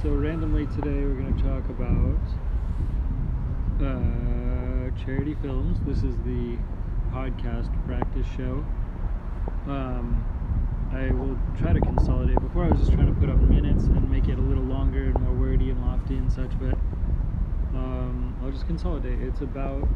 So randomly today we're going to talk about charity films. This is the podcast practice show. I will try to consolidate. Before I was just trying to put up minutes and make it a little longer and more wordy and lofty and such, but I'll just consolidate. It's about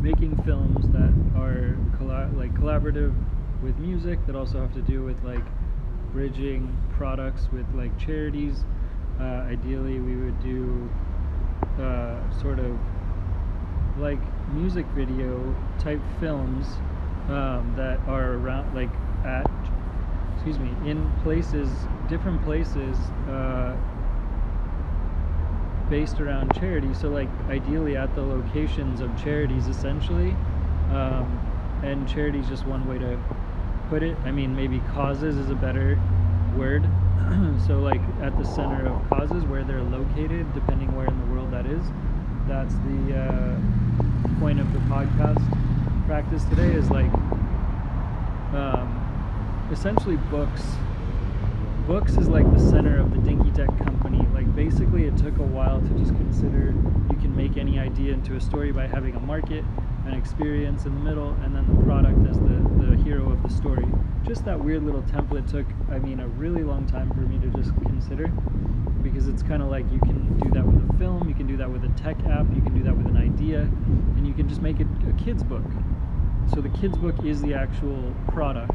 making films that are collaborative with music, that also have to do with like bridging products with like charities. Ideally we would do sort of like music video type films that are around, like in places, different places based around charity. So like ideally at the locations of charities essentially, and charity is just one way to put it. I mean, maybe causes is a better word. So like at the center of causes, where they're located, depending where in the world that is. That's the point of the podcast practice today, is like essentially books is like the center of the Dinky Tech company. Like basically it took a while to just consider you can make any idea into a story by having a market, an experience in the middle, and then the product as the hero of the story. Just that weird little template took, I mean, a really long time for me to just consider, because it's kind of like you can do that with a film, you can do that with a tech app, you can do that with an idea, and you can just make it a kid's book. So the kid's book is the actual product.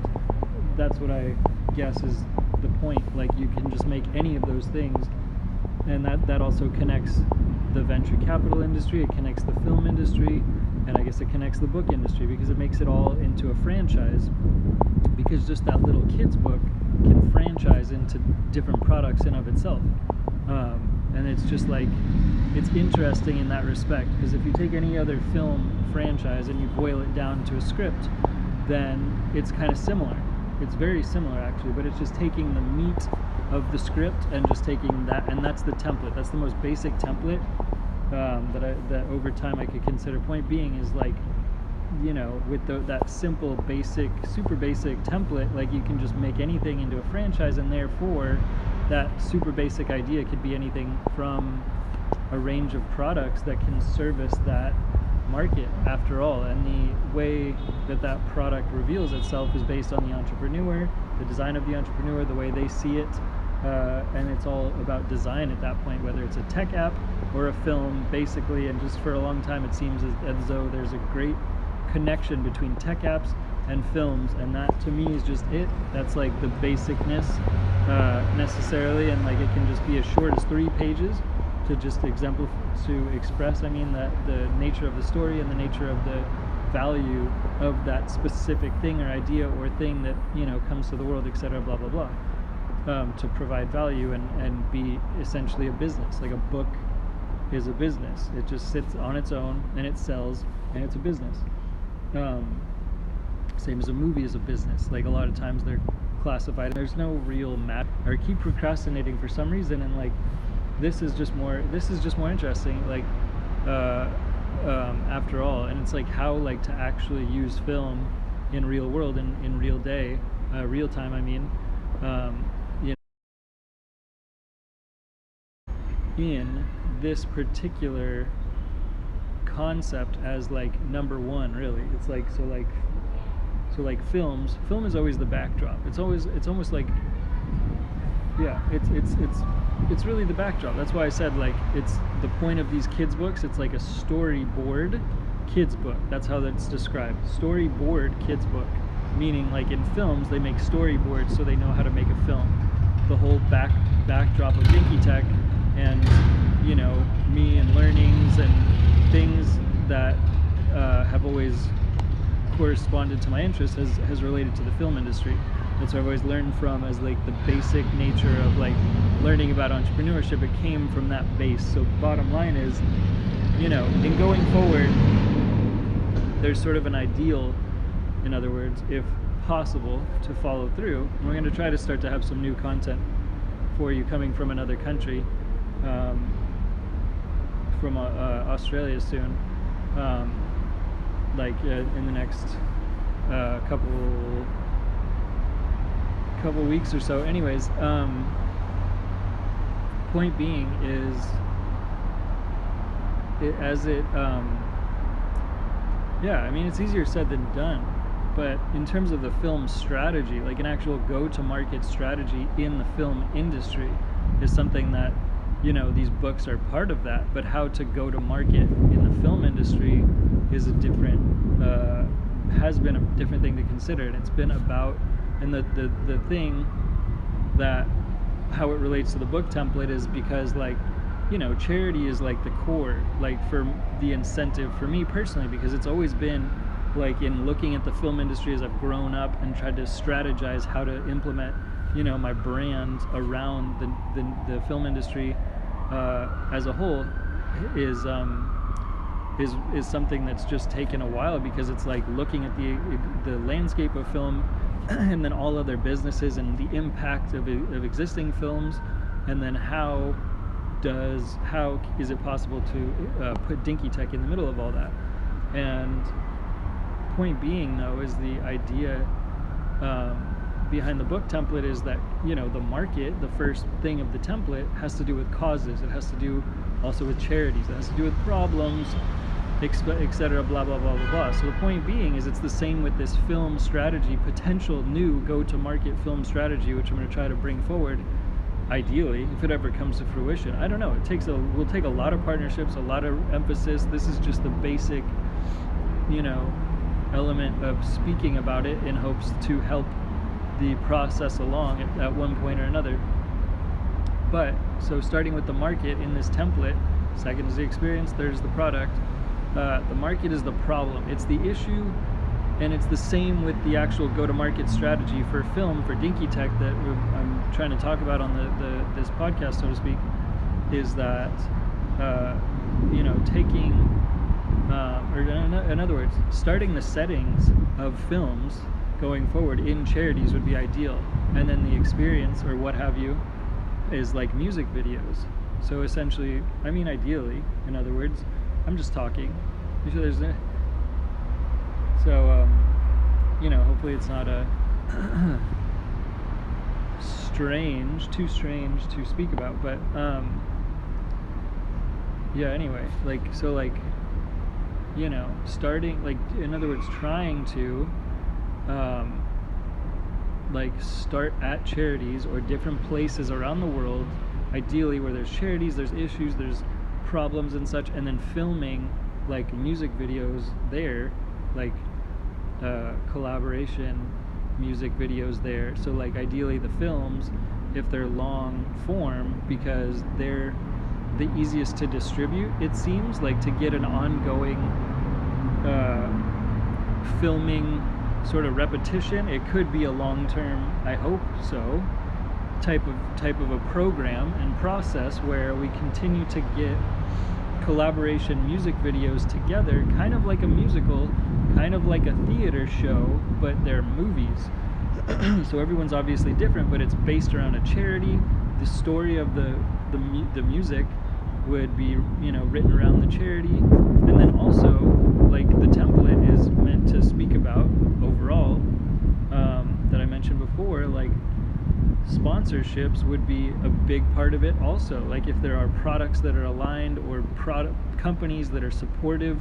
That's what I guess is the point. Like you can just make any of those things, and that also connects the venture capital industry, it connects the film industry, and I guess it connects the book industry, because it makes it all into a franchise. Because just that little kid's book can franchise into different products in of itself. And it's just like, it's interesting in that respect, because if you take any other film franchise and you boil it down to a script, then it's kind of similar. It's very similar actually, but it's just taking the meat of the script and just taking that, and that's the template. That's the most basic template that over time I could consider. Point being is, like, you know, with that simple, basic, super basic template, like you can just make anything into a franchise, and therefore that super basic idea could be anything from a range of products that can service that market after all. And the way that product reveals itself is based on the entrepreneur, the design of the entrepreneur, the way they see it, and it's all about design at that point, whether it's a tech app or a film, basically. And just for a long time it seems as though there's a great connection between tech apps and films, and that to me is just it. That's like the basicness necessarily, and like it can just be as short as 3 pages to just express, I mean, that the nature of the story and the nature of the value of that specific thing or idea or thing that, you know, comes to the world, etc., blah blah blah, to provide value and be essentially a business. Like a book is a business. It just sits on its own and it sells, and it's a business. Same as a movie is a business. Like a lot of times they're classified. There's no real map. I keep procrastinating for some reason, and like this is just more interesting, like after all. And it's like how, like, to actually use film in real world and in real day, real time, I mean, you know, in this particular concept as like number one, really. It's like, so like film is always the backdrop. It's almost like, yeah, it's really the backdrop. That's why I said, like, it's the point of these kids books. It's like a storyboard kids book. That's how that's described. Storyboard kids book, meaning like in films they make storyboards so they know how to make a film. The whole backdrop of Dinky Tech, and, you know, me and learnings and things that have always corresponded to my interest has related to the film industry. That's what I've always learned from, as like the basic nature of like learning about entrepreneurship. It came from that base. So bottom line is, you know, in going forward, there's sort of an ideal, in other words, if possible, to follow through. And we're going to try to start to have some new content for you coming from another country, from Australia soon, like in the next couple weeks or so. Anyways, point being is, it's easier said than done, but in terms of the film strategy, like an actual go-to-market strategy in the film industry is something that, these books are part of that, but how to go to market in the film industry is has been a different thing to consider, and it's been about, and the thing that, how it relates to the book template is because, charity is like the core, for the incentive for me personally, because it's always been in looking at the film industry as I've grown up and tried to strategize how to implement, my brand around the film industry as a whole is something that's just taken a while, because it's looking at the landscape of film and then all other businesses and the impact of existing films, and then how is it possible to put Dinky Tech in the middle of all that. And point being, though, is the idea behind the book template is that, the market, the first thing of the template, has to do with causes. It has to do also with charities. It has to do with problems, etc., blah, blah, blah, blah, blah. So the point being is it's the same with this film strategy, potential new go-to-market film strategy, which I'm going to try to bring forward, ideally, if it ever comes to fruition. I don't know. Will take a lot of partnerships, a lot of emphasis. This is just the basic, element of speaking about it in hopes to help the process along at one point or another. But, so starting with the market in this template, second is the experience, third is the product. The market is the problem. It's the issue, and it's the same with the actual go-to-market strategy for film, for Dinky Tech, that I'm trying to talk about on this podcast, so to speak, is that, taking, or in other words, starting the settings of films going forward in charities would be ideal. And then the experience, or what have you, is like music videos. So essentially, ideally, in other words, I'm just talking. So, hopefully it's not too strange to speak about, but, anyway, starting, in other words, trying to, start at charities or different places around the world, ideally where there's charities, there's issues, there's problems and such, and then filming music videos there, collaboration music videos there. So ideally the films, if they're long form, because they're the easiest to distribute, it seems, to get an ongoing filming sort of repetition. It could be a long-term, I hope so, type of a program and process where we continue to get collaboration music videos together, kind of like a musical, kind of like a theater show, but they're movies. So everyone's obviously different, but it's based around a charity. The story of the music would be, written around the charity, and then also, the template is meant to speak about overall, that I mentioned before, sponsorships would be a big part of it also. If there are products that are aligned, or companies that are supportive,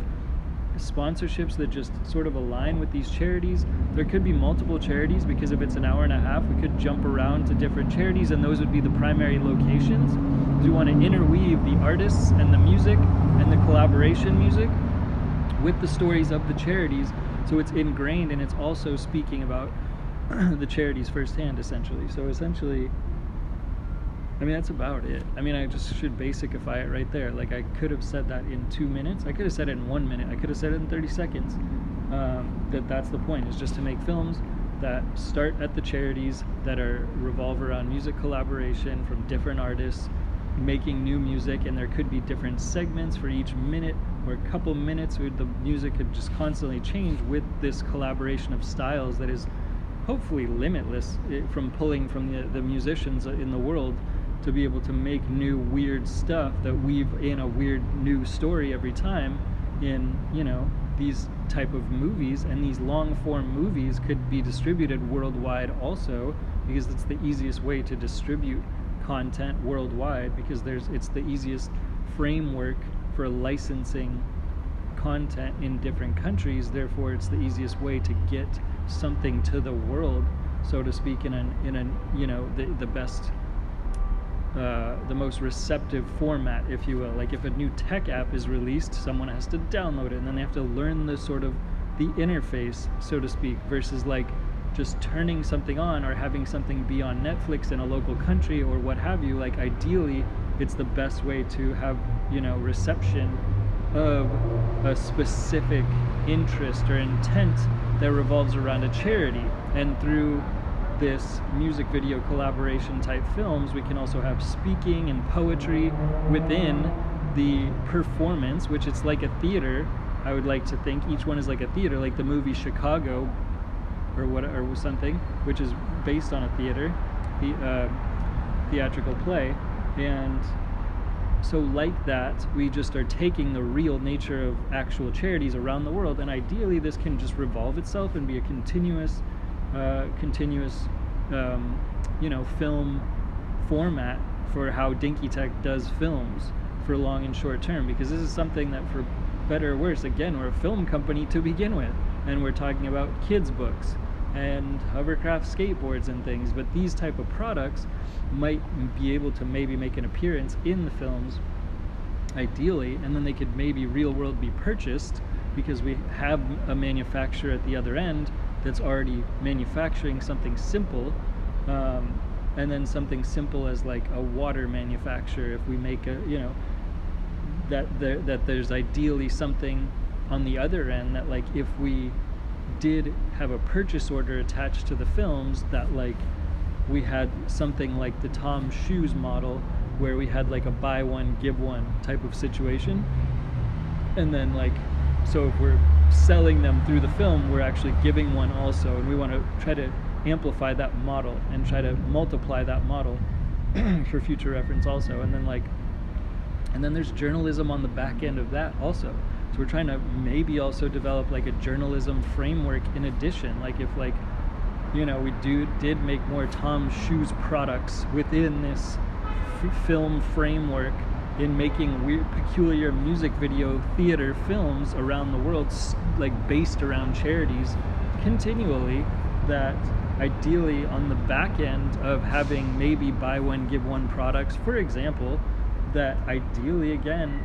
sponsorships that just sort of align with these charities. There could be multiple charities, because if it's an hour and a half, we could jump around to different charities, and those would be the primary locations. We want to interweave the artists and the music and the collaboration music with the stories of the charities, so it's ingrained, and it's also speaking about the charities firsthand, essentially. So essentially, that's about it. I just should basicify it right there. I could have said that in 2 minutes. I could have said it in 1 minute. I could have said it in 30 seconds. That's the point, is just to make films that start at the charities, that revolve around music collaboration from different artists, making new music, and there could be different segments for each minute or a couple minutes where the music could just constantly change with this collaboration of styles that is hopefully limitless, from pulling from the musicians in the world to be able to make new weird stuff that weave in a weird new story every time in, these type of movies. And these long form movies could be distributed worldwide also, because it's the easiest way to distribute content worldwide, because it's the easiest framework for licensing content in different countries. Therefore, it's the easiest way to get something to the world, so to speak, in the best, the most receptive format, if you will. Like if a new tech app is released, someone has to download it, and then they have to learn the interface, so to speak, versus like just turning something on or having something be on Netflix in a local country or what have you. Like ideally, it's the best way to have, reception of a specific interest or intent that revolves around a charity. And through this music video collaboration type films, we can also have speaking and poetry within the performance, which it's like a theater. I would like to think each one is like a theater, like the movie Chicago or something, which is based on a theatrical play. And so like that, we just are taking the real nature of actual charities around the world, and ideally this can just revolve itself and be a continuous film format for how Dinky Tech does films for long and short term, because this is something that, for better or worse, again, we're a film company to begin with, and we're talking about kids books and hovercraft skateboards and things, but these type of products might be able to maybe make an appearance in the films ideally, and then they could maybe real world be purchased because we have a manufacturer at the other end that's already manufacturing something simple, and then something simple as like a water manufacturer. If we make that there's ideally something on the other end that, like, if we did have a purchase order attached to the films, that like we had something like the Tom Shoes model where we had like a buy one give one type of situation, and then like, so if we're selling them through the film, we're actually giving one also, and we want to try to amplify that model and try to multiply that model for future reference also. And then there's journalism on the back end of that also. So we're trying to maybe also develop like a journalism framework in addition. Like if like, we did make more Tom Shoes products within this film framework in making weird, peculiar music video theater films around the world, like based around charities continually, that ideally on the back end of having maybe buy one give one products, for example, that ideally again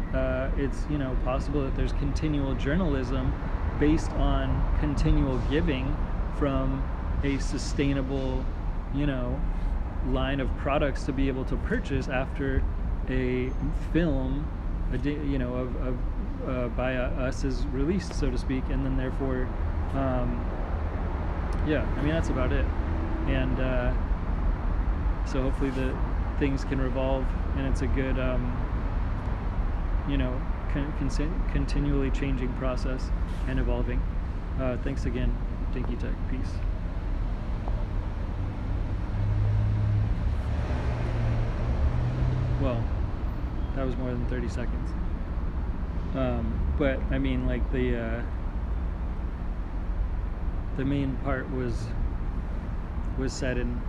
it's possible that there's continual journalism based on continual giving from a sustainable line of products to be able to purchase after a film by us is released, so to speak. And then therefore that's about it. And so hopefully the things can revolve, and it's a good continually changing process and evolving. Thanks again, Dinky Tech. Peace. Well, that was more than 30 seconds. But I mean, like the main part was said in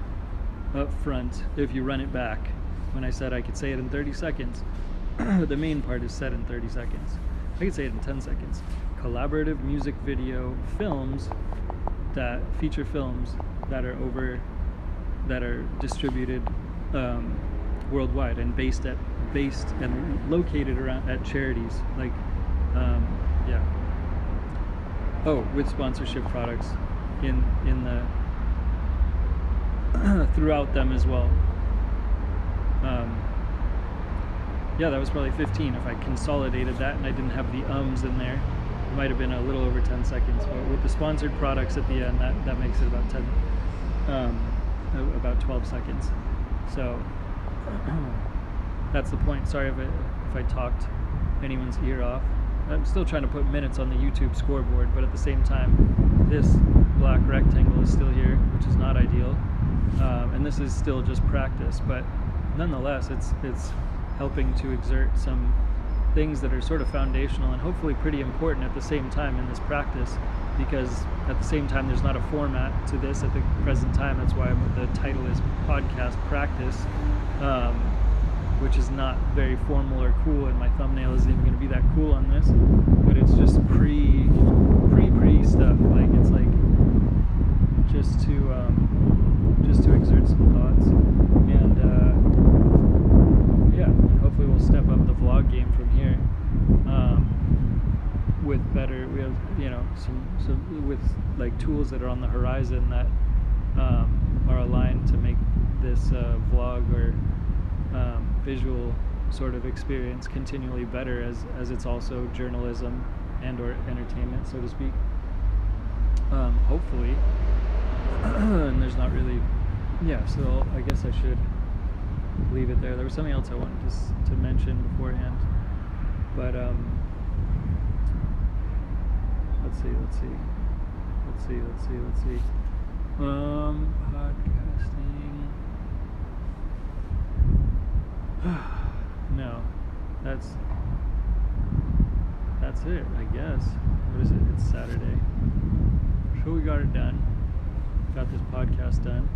up front. If you run it back, when I said I could say it in 30 seconds, the main part is said in 30 seconds. I could say it in 10 seconds. Collaborative music video films, that feature films that are distributed worldwide and based and located around at charities, like with sponsorship products in the throughout them as well. That was probably 15. If I consolidated that and I didn't have the ums in there, it might have been a little over 10 seconds. But with the sponsored products at the end, that makes it about about 12 seconds. So that's the point. Sorry if I talked anyone's ear off. I'm still trying to put minutes on the YouTube scoreboard, but at the same time, this black rectangle is still here, which is not ideal. And this is still just practice, but nonetheless, it's helping to exert some things that are sort of foundational and hopefully pretty important at the same time in this practice, because at the same time there's not a format to this at the present time. That's why the title is Podcast Practice, which is not very formal or cool, and my thumbnail isn't even going to be that cool on this, but it's just pre stuff. Like, it's like just to exert some thoughts, and yeah, and hopefully we'll step up the vlog game from here, with better, we have, you know, some with like tools that are on the horizon that are aligned to make this vlog or visual sort of experience continually better, as it's also journalism and or entertainment, so to speak, hopefully. And there's not really, yeah, so I guess I should leave it there. There was something else I wanted to mention beforehand, but let's see podcasting. No, that's it, I guess. What is it? It's Saturday. So we got it done. Got this podcast done.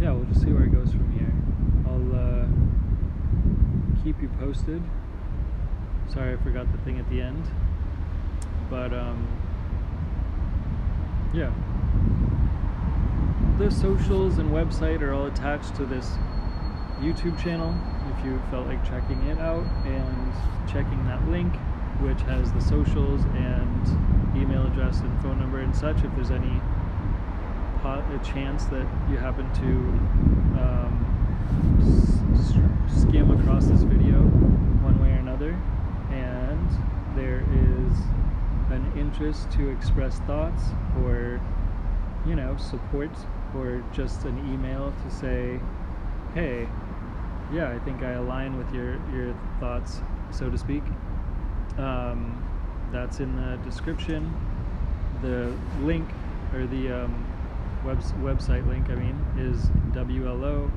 Yeah, we'll just see where it goes from here. I'll keep you posted. Sorry I forgot the thing at the end. But yeah. The socials and website are all attached to this YouTube channel if you felt like checking it out and checking that link, which has the socials and email address and phone number and such, if there's any a chance that you happen to skim across this video one way or another, and there is an interest to express thoughts or, you know, support, or just an email to say, hey, yeah, I think I align with your thoughts, so to speak. That's in the description. The link, or the website link, I mean, is wlo.link/@dnkyt